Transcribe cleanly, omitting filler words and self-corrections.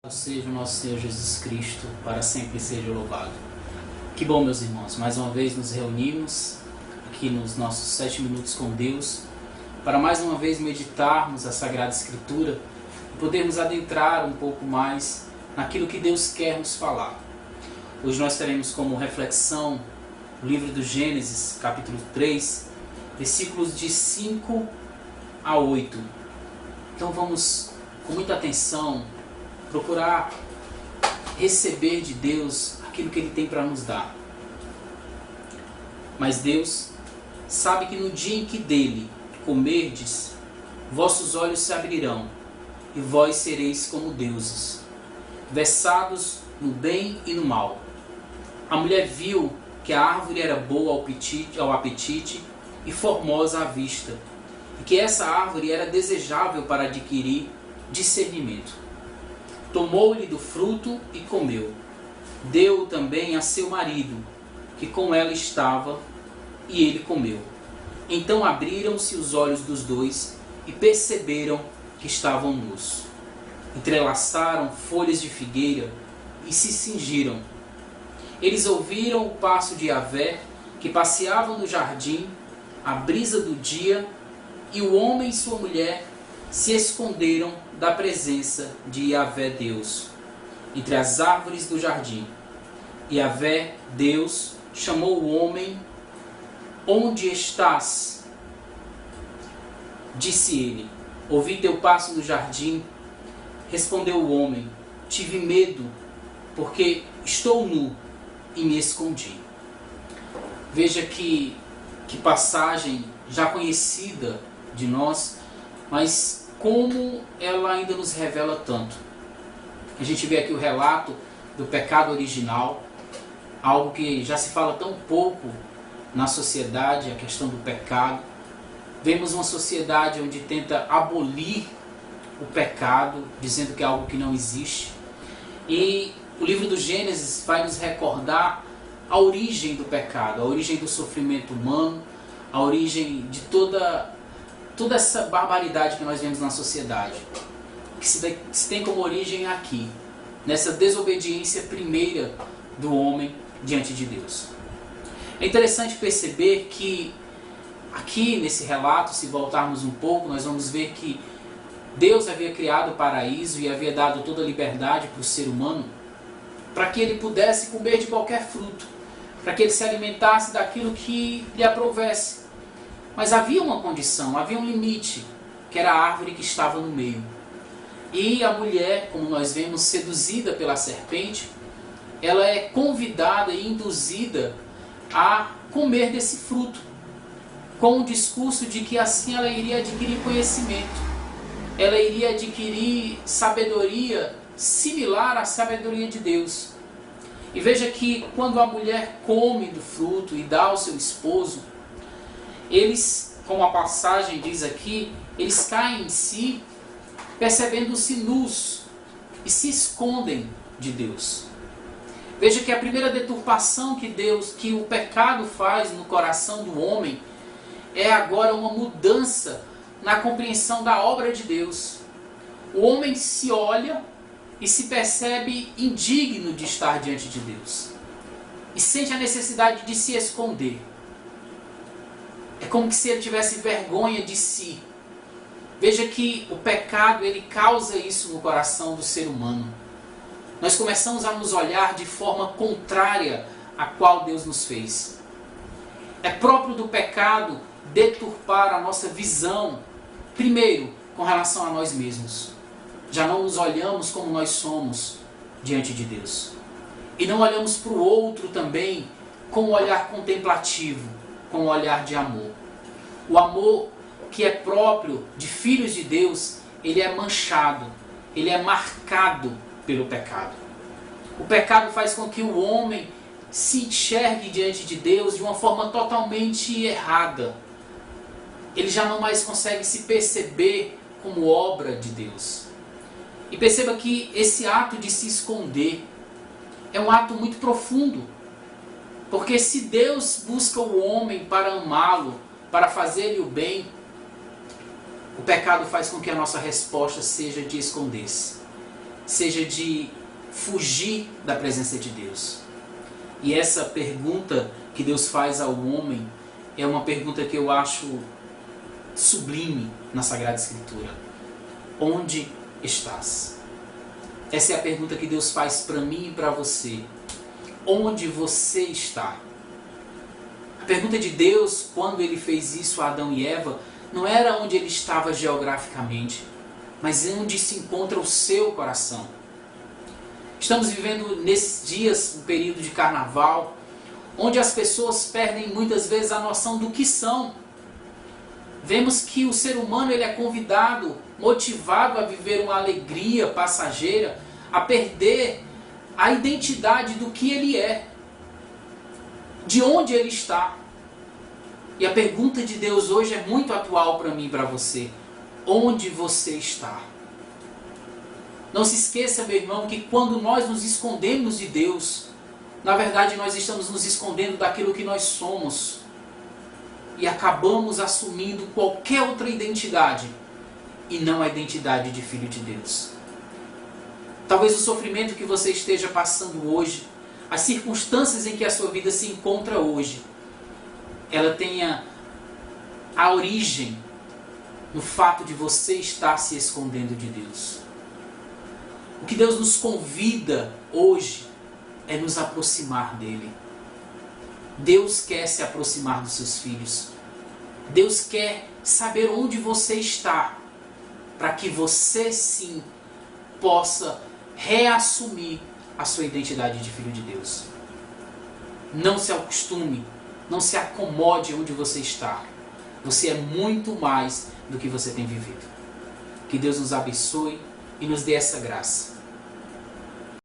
Seja o nosso Senhor Jesus Cristo, para sempre seja louvado. Que bom, meus irmãos, mais uma vez nos reunimos aqui nos nossos 7 minutos com Deus, para mais uma vez meditarmos a Sagrada Escritura e podermos adentrar um pouco mais naquilo que Deus quer nos falar. Hoje nós teremos como reflexão o livro do Gênesis, capítulo 3, versículos de 5 a 8. Então vamos, com muita atenção, procurar receber de Deus aquilo que Ele tem para nos dar. Mas Deus sabe que no dia em que dele comerdes, vossos olhos se abrirão, e vós sereis como deuses, versados no bem e no mal. A mulher viu que a árvore era boa ao apetite e formosa à vista, e que essa árvore era desejável para adquirir discernimento. Tomou-lhe do fruto e comeu. Deu também a seu marido, que com ela estava, e ele comeu. Então abriram-se os olhos dos dois e perceberam que estavam nus. Entrelaçaram folhas de figueira e se cingiram. Eles ouviram o passo de Yahvé, que passeava no jardim, à brisa do dia, e o homem e sua mulher se esconderam da presença de Yahvé Deus, entre as árvores do jardim. Yahvé Deus chamou o homem: onde estás? Disse ele: ouvi teu passo no jardim. Respondeu o homem: tive medo, porque estou nu e me escondi. Veja que passagem já conhecida de nós, mas como ela ainda nos revela tanto. A gente vê aqui o relato do pecado original, algo que já se fala tão pouco na sociedade, a questão do pecado. Vemos uma sociedade onde tenta abolir o pecado, dizendo que é algo que não existe. E o livro do Gênesis vai nos recordar a origem do pecado, a origem do sofrimento humano, a origem de toda essa barbaridade que nós vemos na sociedade, que se tem como origem aqui, nessa desobediência primeira do homem diante de Deus. É interessante perceber que aqui nesse relato, se voltarmos um pouco, nós vamos ver que Deus havia criado o paraíso e havia dado toda a liberdade para o ser humano, para que ele pudesse comer de qualquer fruto, para que ele se alimentasse daquilo que lhe aprovesse. Mas havia uma condição, havia um limite, que era a árvore que estava no meio. E a mulher, como nós vemos, seduzida pela serpente, ela é convidada e induzida a comer desse fruto, com o discurso de que assim ela iria adquirir conhecimento, ela iria adquirir sabedoria similar à sabedoria de Deus. E veja que quando a mulher come do fruto e dá ao seu esposo, eles, como a passagem diz aqui, eles caem em si, percebendo-se nus e se escondem de Deus. Veja que a primeira deturpação que o pecado faz no coração do homem é agora uma mudança na compreensão da obra de Deus. O homem se olha e se percebe indigno de estar diante de Deus e sente a necessidade de se esconder. É como se ele tivesse vergonha de si. Veja que o pecado, ele causa isso no coração do ser humano. Nós começamos a nos olhar de forma contrária à qual Deus nos fez. É próprio do pecado deturpar a nossa visão, primeiro, com relação a nós mesmos. Já não nos olhamos como nós somos diante de Deus. E não olhamos para o outro também com um olhar contemplativo, com um olhar de amor. O amor que é próprio de filhos de Deus, ele é manchado, ele é marcado pelo pecado. O pecado faz com que o homem se enxergue diante de Deus de uma forma totalmente errada. Ele já não mais consegue se perceber como obra de Deus. E perceba que esse ato de se esconder é um ato muito profundo. Porque se Deus busca o homem para amá-lo, para fazer-lhe o bem, o pecado faz com que a nossa resposta seja de esconder-se. seja de fugir da presença de Deus. E essa pergunta que Deus faz ao homem é uma pergunta que eu acho sublime na Sagrada Escritura. Onde estás? Essa é a pergunta que Deus faz para mim e para você. Onde você está? A pergunta de Deus, quando Ele fez isso a Adão e Eva, não era onde Ele estava geograficamente, mas onde se encontra o seu coração. Estamos vivendo nesses dias um período de carnaval, onde as pessoas perdem muitas vezes a noção do que são. Vemos que o ser humano ele é convidado, motivado a viver uma alegria passageira, a perder a identidade do que ele é, de onde ele está. E a pergunta de Deus hoje é muito atual para mim e para você. Onde você está? Não se esqueça, meu irmão, que quando nós nos escondemos de Deus, na verdade nós estamos nos escondendo daquilo que nós somos. E acabamos assumindo qualquer outra identidade, e não a identidade de filho de Deus. Talvez o sofrimento que você esteja passando hoje, as circunstâncias em que a sua vida se encontra hoje, ela tenha a origem no fato de você estar se escondendo de Deus. O que Deus nos convida hoje é nos aproximar dele. Deus quer se aproximar dos seus filhos. Deus quer saber onde você está, para que você sim possa reassumir a sua identidade de filho de Deus. Não se acostume, não se acomode onde você está. Você é muito mais do que você tem vivido. Que Deus nos abençoe e nos dê essa graça.